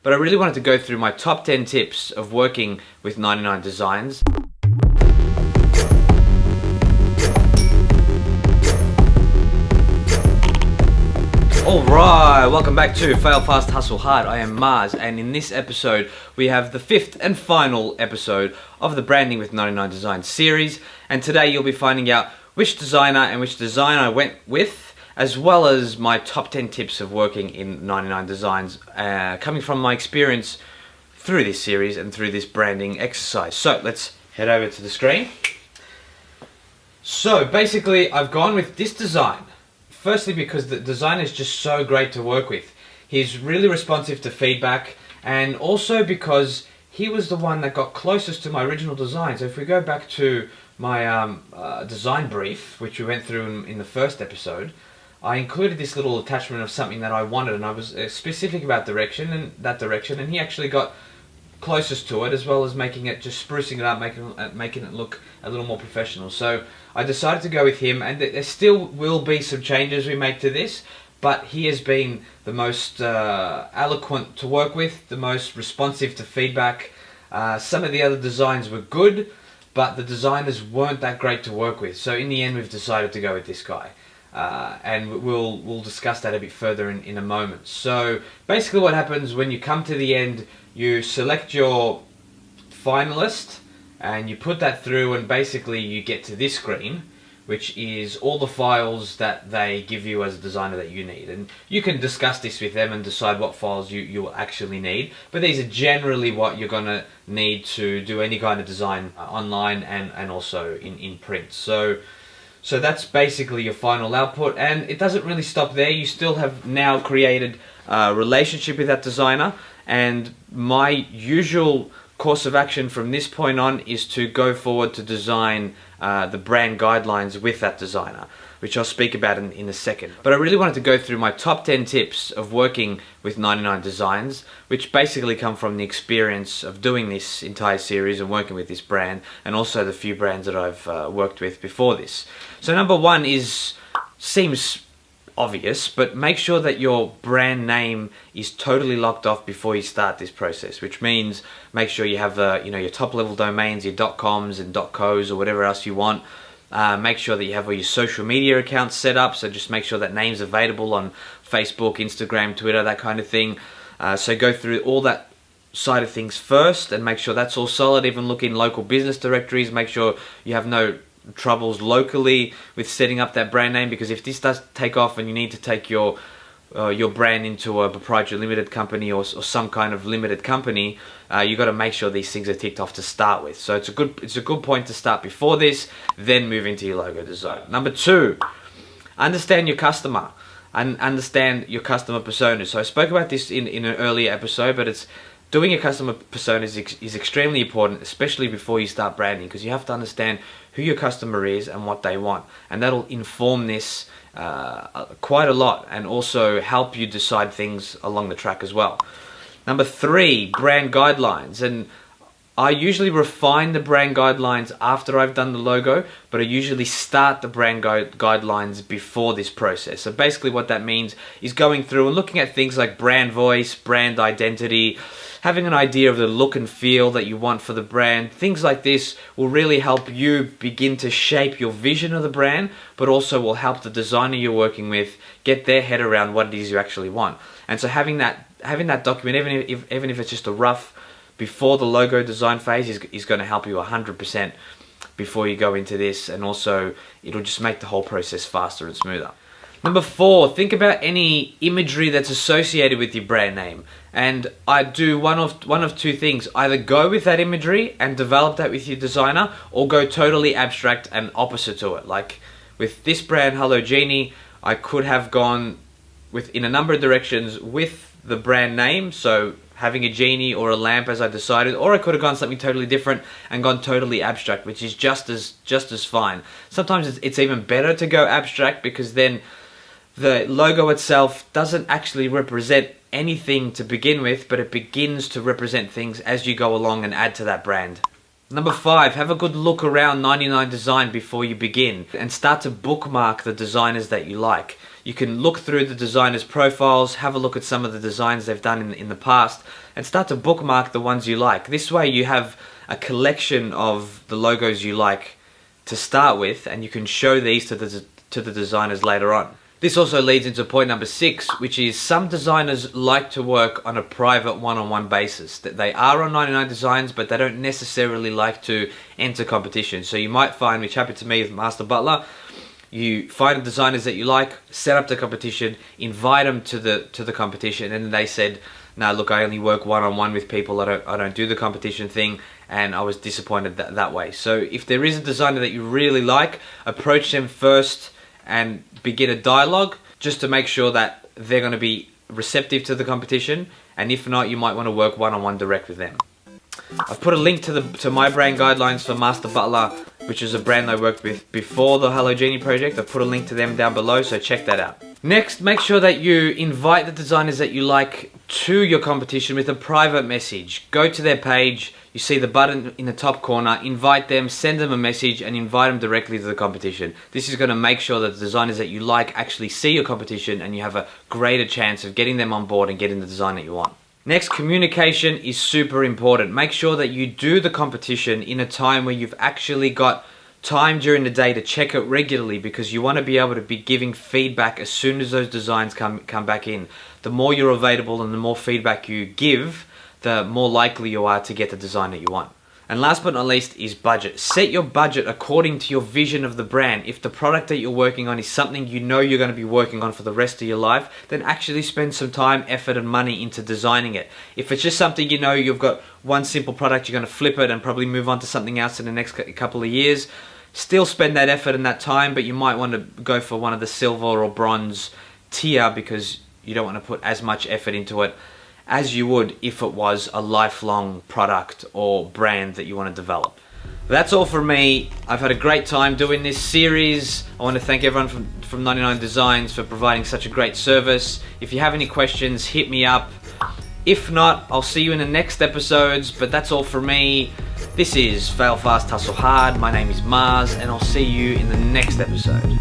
but I really wanted to go through my top 10 tips of working with 99 Designs. Alright, welcome back to Fail Fast, Hustle Hard. I am Mars, and in this episode we have the fifth and final episode of the Branding with 99 Designs series, and today you'll be finding out which designer and which design I went with, as well as my top 10 tips of working in 99 Designs, coming from my experience through this series and through this branding exercise. So let's head over to the screen. So basically I've gone with this design. Firstly, because the designer is just so great to work with. He's really responsive to feedback, and also because he was the one that got closest to my original design. So if we go back to my design brief, which we went through in the first episode, I included this little attachment of something that I wanted, and I was specific about direction, and he actually got closest to it, as well as making it, just sprucing it up, making it look a little more professional. So I decided to go with him, and there still will be some changes we make to this, but he has been the most eloquent to work with, the most responsive to feedback. Some of the other designs were good, but the designers weren't that great to work with. So in the end, we've decided to go with this guy. And we'll discuss that a bit further in a moment. So basically what happens when you come to the end, you select your finalist and you put that through, and basically you get to this screen, which is all the files that they give you as a designer that you need. And you can discuss this with them and decide what files you will actually need, but these are generally what you're going to need to do any kind of design online and also in print. So that's basically your final output, and it doesn't really stop there. You still have now created a relationship with that designer, and my usual course of action from this point on is to go forward to design the brand guidelines with that designer, which I'll speak about in a second. But I really wanted to go through my top 10 tips of working with 99 Designs, which basically come from the experience of doing this entire series and working with this brand, and also the few brands that I've worked with before this. So number one seems obvious, but make sure that your brand name is totally locked off before you start this process, which means make sure you have your top level domains, your .coms and .cos or whatever else you want. Make sure that you have all your social media accounts set up, so just make sure that name's available on Facebook, Instagram, Twitter, that kind of thing. So go through all that side of things first and make sure that's all solid. Even look in local business directories, make sure you have no troubles locally with setting up that brand name, because if this does take off and you need to take your brand into a proprietary limited company or some kind of limited company, you got to make sure these things are ticked off to start with. So it's a good point to start before this, then move into your logo design. Number two, understand your customer and understand your customer persona. So I spoke about this in an earlier episode, but it's doing a customer persona is extremely important, especially before you start branding, because you have to understand who your customer is and what they want, and that'll inform this quite a lot, and also help you decide things along the track as well. Number three, brand guidelines. And I usually refine the brand guidelines after I've done the logo, but I usually start the brand guidelines before this process. So basically what that means is going through and looking at things like brand voice, brand identity, having an idea of the look and feel that you want for the brand. Things like this will really help you begin to shape your vision of the brand, but also will help the designer you're working with get their head around what it is you actually want. And so having that document, even if it's just a rough before the logo design phase, is going to help you 100% before you go into this, and also it'll just make the whole process faster and smoother. Number four, think about any imagery that's associated with your brand name. And I do one of two things. Either go with that imagery and develop that with your designer, or go totally abstract and opposite to it. Like with this brand, Hello Genie, I could have gone in a number of directions with the brand name, so having a genie or a lamp as I decided, or I could have gone something totally different and gone totally abstract, which is just as fine. Sometimes it's even better to go abstract, because then the logo itself doesn't actually represent anything to begin with, but it begins to represent things as you go along and add to that brand. Number five, have a good look around 99 Design before you begin, and start to bookmark the designers that you like. you can look through the designers' profiles, have a look at some of the designs they've done in the past, and start to bookmark the ones you like. This way you have a collection of the logos you like to start with, and you can show these to the designers later on. This also leads into point number 6, which is some designers like to work on a private one-on-one basis. That they are on 99 Designs, but they don't necessarily like to enter competition. So you might find, which happened to me with Master Butler, you find designers that you like, set up the competition, invite them to the competition, and they said, "No, look, I only work one-on-one with people. I don't do the competition thing," and I was disappointed that way. So if there is a designer that you really like, approach them first and begin a dialogue just to make sure that they're going to be receptive to the competition, and if not, you might want to work one-on-one direct with them. I've put a link to my brand guidelines for Master Butler, which is a brand I worked with before the Hello Genie project. I've put a link to them down below, so check that out. Next, make sure that you invite the designers that you like to your competition with a private message. Go to their page, you see the button in the top corner, invite them, send them a message, and invite them directly to the competition. This is going to make sure that the designers that you like actually see your competition, and you have a greater chance of getting them on board and getting the design that you want. Next, communication is super important. Make sure that you do the competition in a time where you've actually got time during the day to check it regularly, because you want to be able to be giving feedback as soon as those designs come back in. The more you're available and the more feedback you give, the more likely you are to get the design that you want. And last but not least is budget. Set your budget according to your vision of the brand. If the product that you're working on is something you know you're going to be working on for the rest of your life, then actually spend some time, effort and money into designing it. If it's just something you know you've got one simple product, you're going to flip it and probably move on to something else in the next couple of years, still spend that effort and that time, but you might want to go for one of the silver or bronze tier, because you don't want to put as much effort into it as you would if it was a lifelong product or brand that you want to develop. That's all from me. I've had a great time doing this series. I want to thank everyone from 99 Designs for providing such a great service. If you have any questions, hit me up. If not, I'll see you in the next episodes, but that's all from me. This is Fail Fast, Hustle Hard. My name is Mars, and I'll see you in the next episode.